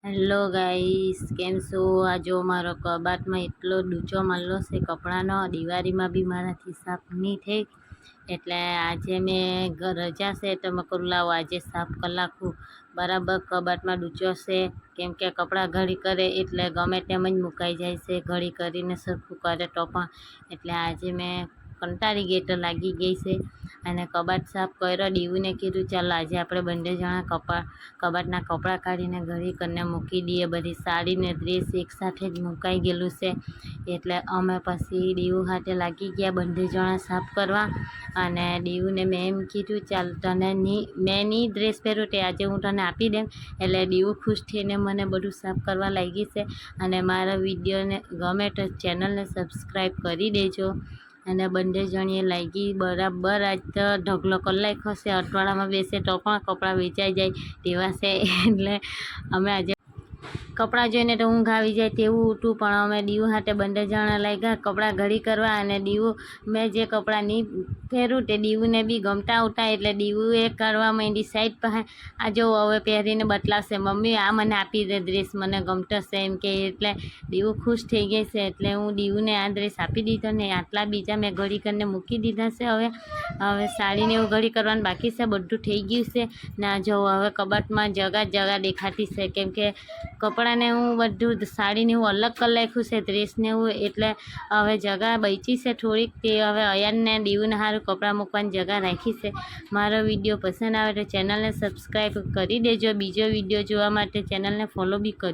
Hello guys, કેમ છો? આ જો મારો કબાટમાં એટલો ડૂચો મારલો છે કપડાનો. દિવાળીમાં બી મારાથી સાફ નહીં થઈ, એટલે આજે મેં રજા છે તો મેં કરું લાવો આજે સાફ કરી નાખું. બરાબર કબાટમાં ડૂચો છે, કેમ કે કપડાં ઘડી કરે એટલે ગમે તેમ જ મુકાઈ જાય છે. ઘડી કરીને સરખું કરે તો પણ એટલે આજે મેં કંટાળી ગઈ તો લાગી ગઈ છે અને કબાટ સાફ કર્યો. દીવુને કીધું ચાલો આજે આપણે બંને જણા કબાટના કપડાં કાઢીને ઘડી કરીને મૂકી દઈએ. બધી સાડી ને ડ્રેસ એકસાથે જ મુકાઈ ગયેલું છે, એટલે અમે પછી દીવું હાથે લાગી ગયા બંને જણા સાફ કરવા. અને દીવુને મેં એમ કીધું ચાલ તને મેં નહીં ડ્રેસ પહેર્યું તે આજે હું તને આપી દેમ, એટલે દીવું ખુશ થઈને મને બધું સાફ કરવા લાગી છે. અને મારા વિડીયોને ગમે તો ચેનલને સબસ્ક્રાઈબ કરી દેજો. અને બંને જણીએ લાગી બરાબર આજ તો ઢગલો કરી નાખ્યો છે. અઠવાડિયામાં બેસે તો પણ કપડાં વેચાઈ જાય તેવા છે, એટલે અમે આજે કપડાં જોઈને તો ઊંઘ આવી જાય તેવું હતું. પણ અમે દીવું હાથે બંને જણા લાગ્યા કપડાં ઘડી કરવા. અને દીવું મેં જે કપડાં નહીં પહેરું તે દીવુંને બી ગમતા આવતા, એટલે દીવું એ કરવા માંડી સાઈડ પાસે. આ જો હવે પહેરીને બતલાવશે, મમ્મી આ મને આપી દે ડ્રેસ, મને ગમતો છે એમ કે. એટલે દીવું ખુશ થઈ ગઈ છે, એટલે હું દીવુંને આ ડ્રેસ આપી દીધો ને આટલા બીજા મેં ઘડી કરીને મૂકી દીધા છે. હવે સાડીને એવું ઘડી કરવાનું બાકી છે, બધું થઈ ગયું છે. ના જો હવે કબાટમાં જગા દેખાતી છે, કેમ કે કપડાંને હું બધું સાડીને એવું અલગ કરી નાખ્યું છે, ડ્રેસને એવું. એટલે હવે જગા બચી છે થોડીક, તે હવે અયાનને દીવુને સારું કપડાં મૂકવાની જગા રાખી છે. મારો વિડીયો પસંદ આવે તો ચેનલને સબસ્ક્રાઈબ કરી દેજો. બીજો વિડીયો જોવા માટે ચેનલને ફોલો બી કરજો.